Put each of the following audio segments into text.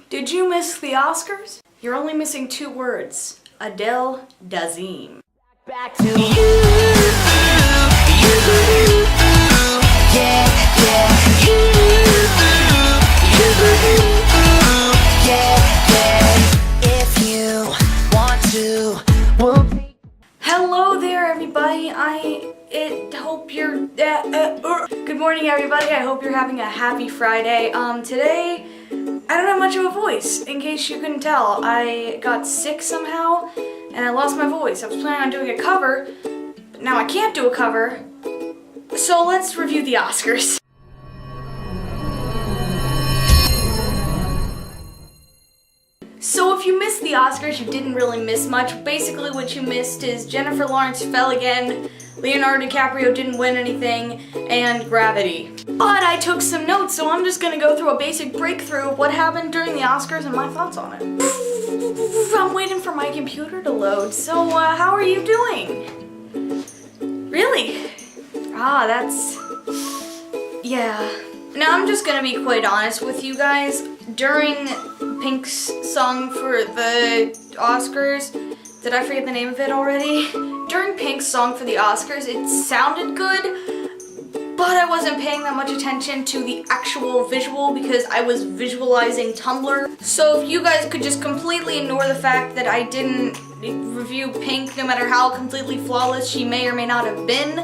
Did you miss the Oscars? You're only missing two words. Adele Dazeem. Back to you, yeah, yeah, yeah. If you want to, we'll take. Hello there, everybody. Hope you're. Good morning, everybody. I hope you're having a happy Friday. Today, I don't have much of a voice. In case you couldn't tell, I got sick somehow, and I lost my voice. I was planning on doing a cover, but now I can't do a cover. So let's review the Oscars. So if you missed the Oscars, you didn't really miss much. Basically what you missed is Jennifer Lawrence fell again, Leonardo DiCaprio didn't win anything, and Gravity. But I took some notes, so I'm just gonna go through a basic breakthrough of what happened during the Oscars and my thoughts on it. I'm waiting for my computer to load, so how are you doing? Really? Yeah. Now I'm just gonna be quite honest with you guys. During Pink's song for the Oscars, did I forget the name of it already? During Pink's song for the Oscars, it sounded good, but I wasn't paying that much attention to the actual visual because I was visualizing Tumblr. So if you guys could just completely ignore the fact that I didn't review Pink, no matter how completely flawless she may or may not have been,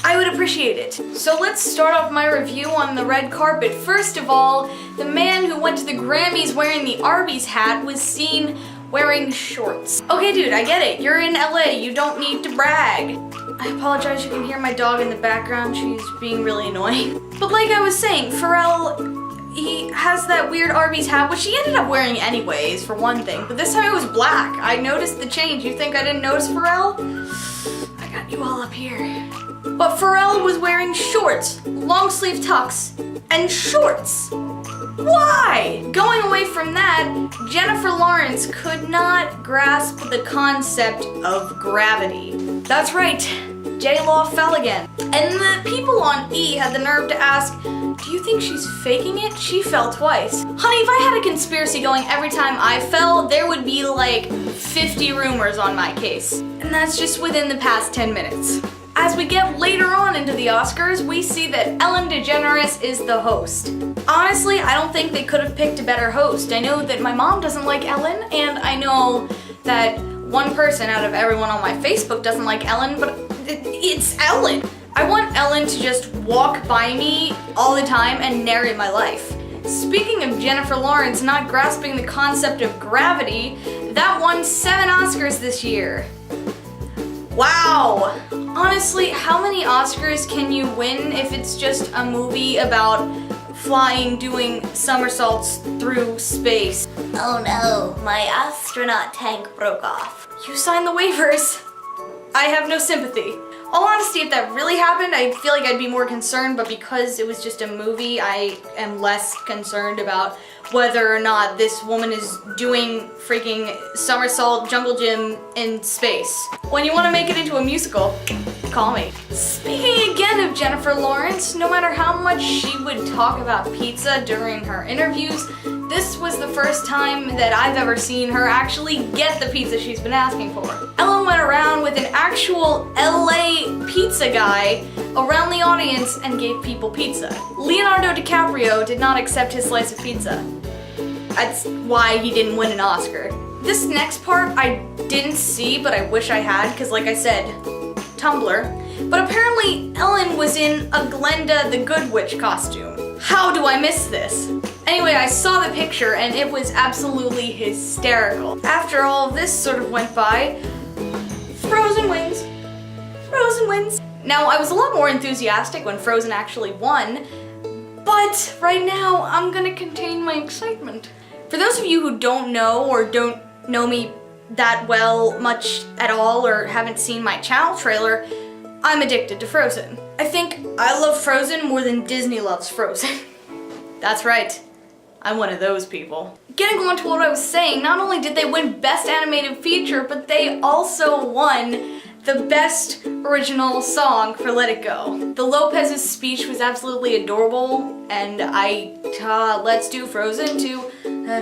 I would appreciate it. So let's start off my review on the red carpet. First of all, the man who went to the Grammys wearing the Arby's hat was seen wearing shorts. Okay, dude, I get it. You're in LA. You don't need to brag. I apologize, you can hear my dog in the background. She's being really annoying. But like I was saying, Pharrell, he has that weird Arby's hat, which he ended up wearing anyways, for one thing. But this time it was black. I noticed the change. You think I didn't notice, Pharrell? I got you all up here. But Pharrell was wearing shorts, long sleeve tucks, and shorts. Why? Going away from that, Jennifer Lawrence could not grasp the concept of gravity. That's right, J-Law fell again. And the people on E had the nerve to ask, do you think she's faking it? She fell twice. Honey, if I had a conspiracy going every time I fell, there would be like 50 rumors on my case. And that's just within the past 10 minutes. As we get later on into the Oscars, we see that Ellen DeGeneres is the host. Honestly, I don't think they could have picked a better host. I know that my mom doesn't like Ellen, and I know that one person out of everyone on my Facebook doesn't like Ellen, but it's Ellen. I want Ellen to just walk by me all the time and narrate my life. Speaking of Jennifer Lawrence not grasping the concept of gravity, that won 7 Oscars this year. Wow! Honestly, how many Oscars can you win if it's just a movie about flying, doing somersaults through space? Oh no, my astronaut tank broke off. You signed the waivers. I have no sympathy. All honesty, if that really happened, I feel like I'd be more concerned, but because it was just a movie, I am less concerned about whether or not this woman is doing freaking somersault jungle gym in space. When you want to make it into a musical, call me. Speaking again of Jennifer Lawrence, no matter how much she would talk about pizza during her interviews, this was the first time that I've ever seen her actually get the pizza she's been asking for. Ellen went around with an actual LA pizza guy around the audience and gave people pizza. Leonardo DiCaprio did not accept his slice of pizza. That's why he didn't win an Oscar. This next part I didn't see, but I wish I had, because like I said, Tumblr. But apparently Ellen was in a Glenda the Good Witch costume. How do I miss this? Anyway, I saw the picture and it was absolutely hysterical. After all of this sort of went by, Frozen wins. Frozen wins. Now, I was a lot more enthusiastic when Frozen actually won, but right now I'm gonna contain my excitement. For those of you who don't know or don't know me that well, much at all, or haven't seen my channel trailer, I'm addicted to Frozen. I think I love Frozen more than Disney loves Frozen. That's right. I'm one of those people. Getting on to what I was saying, not only did they win Best Animated Feature, but they also won the Best Original Song for Let It Go. The Lopez's speech was absolutely adorable, and let's do Frozen 2. I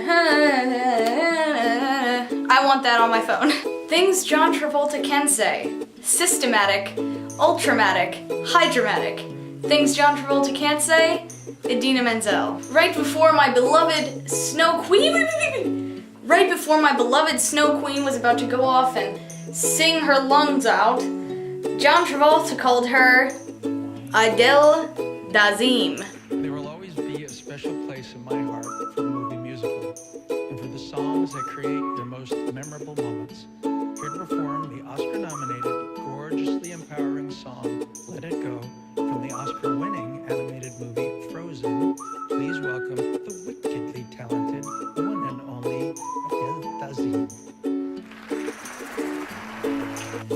want that on my phone. Things John Travolta can say. Systematic, ultramatic, hydromatic. Things John Travolta can't say. Idina Menzel. Right before my beloved Snow Queen was about to go off and sing her lungs out, John Travolta called her Adele Dazeem. There will always be a special place in my heart for the movie musical, and for the songs that create their most memorable moments. Here to perform the Oscar-nominated, gorgeously empowering song, Let It Go, from the Oscar-winning animated movie Frozen, please welcome the wickedly talented, one and only Adele Dazeem.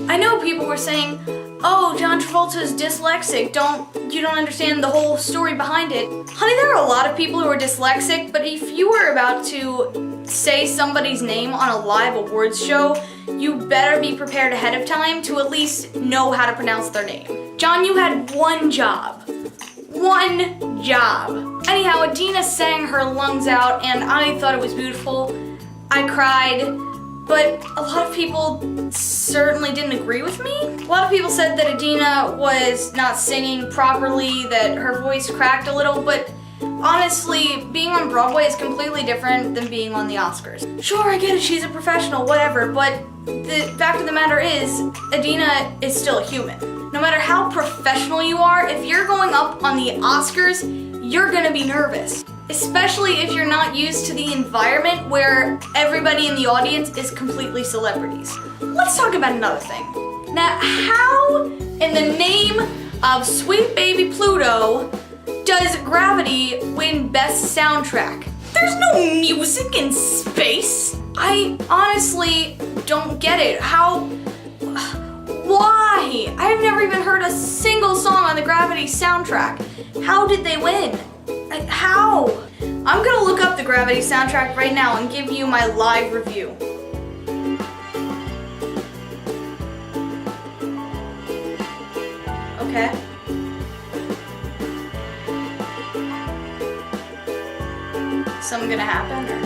I know people were saying, oh, John Travolta's dyslexic, you don't understand the whole story behind it. Honey, there are a lot of people who are dyslexic, but if you were about to say somebody's name on a live awards show, you better be prepared ahead of time to at least know how to pronounce their name. John, you had one job. One job. Anyhow, Idina sang her lungs out and I thought it was beautiful. I cried, but a lot of people certainly didn't agree with me. A lot of people said that Idina was not singing properly, that her voice cracked a little, but honestly, being on Broadway is completely different than being on the Oscars. Sure, I get it, she's a professional, whatever, but the fact of the matter is, Idina is still a human. No matter how professional you are, if you're going up on the Oscars, you're gonna be nervous. Especially if you're not used to the environment where everybody in the audience is completely celebrities. Let's talk about another thing. Now, how in the name of Sweet Baby Pluto does Gravity win Best Soundtrack? There's no music in space. I honestly don't get it. Why? I've never even heard a single song on the Gravity soundtrack. How did they win? How? I'm gonna look up the Gravity soundtrack right now and give you my live review. Okay. Something gonna happen or?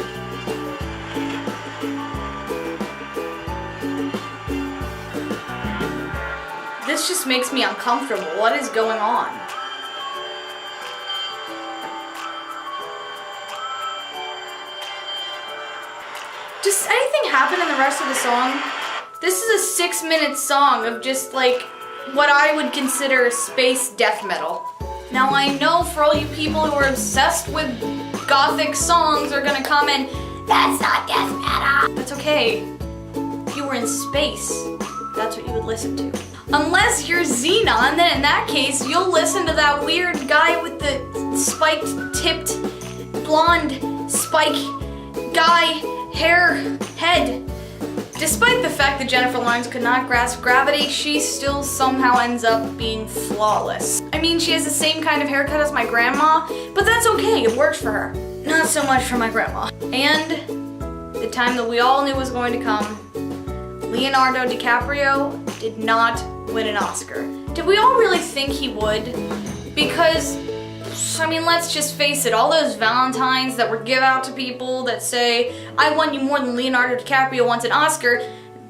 This just makes me uncomfortable. What is going on? Does anything happen in the rest of the song? This is a 6-minute song of just like what I would consider space death metal. Now I know for all you people who are obsessed with gothic songs are gonna comment, that's not death metal. That's okay. If you were in space, that's what you would listen to. Unless you're Xenon, then in that case, you'll listen to that weird guy with the spiked-tipped, blonde, spike guy hair head. Despite the fact that Jennifer Lawrence could not grasp gravity, she still somehow ends up being flawless. I mean, she has the same kind of haircut as my grandma, but that's okay, it works for her. Not so much for my grandma. And the time that we all knew was going to come, Leonardo DiCaprio did not win an Oscar. Did we all really think he would? Because, I mean, let's just face it, all those Valentines that were give out to people that say, I won you more than Leonardo DiCaprio wants an Oscar,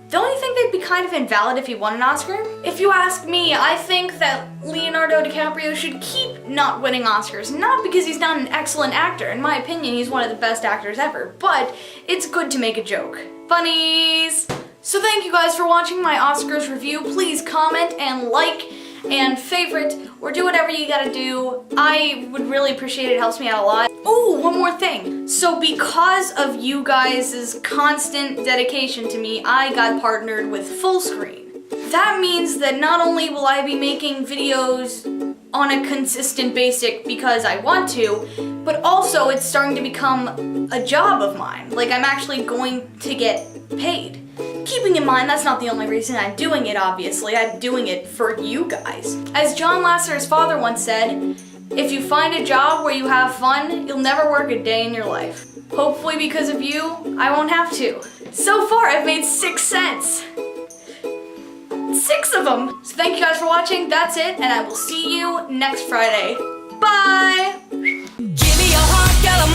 don't you think they'd be kind of invalid if he won an Oscar? If you ask me, I think that Leonardo DiCaprio should keep not winning Oscars, not because he's not an excellent actor. In my opinion, he's one of the best actors ever, but it's good to make a joke. Funnies! So thank you guys for watching my Oscars review. Please comment and like and favorite or do whatever you gotta do. I would really appreciate it. It helps me out a lot. Oh, one more thing. So because of you guys' constant dedication to me, I got partnered with Fullscreen. That means that not only will I be making videos on a consistent basis because I want to, but also it's starting to become a job of mine. Like I'm actually going to get paid. Keeping in mind, that's not the only reason I'm doing it, obviously. I'm doing it for you guys. As John Lasseter's father once said, if you find a job where you have fun, you'll never work a day in your life. Hopefully because of you, I won't have to. So far, I've made 6 cents. 6 of them. So thank you guys for watching. That's it, and I will see you next Friday. Bye! Give me your heart, girl,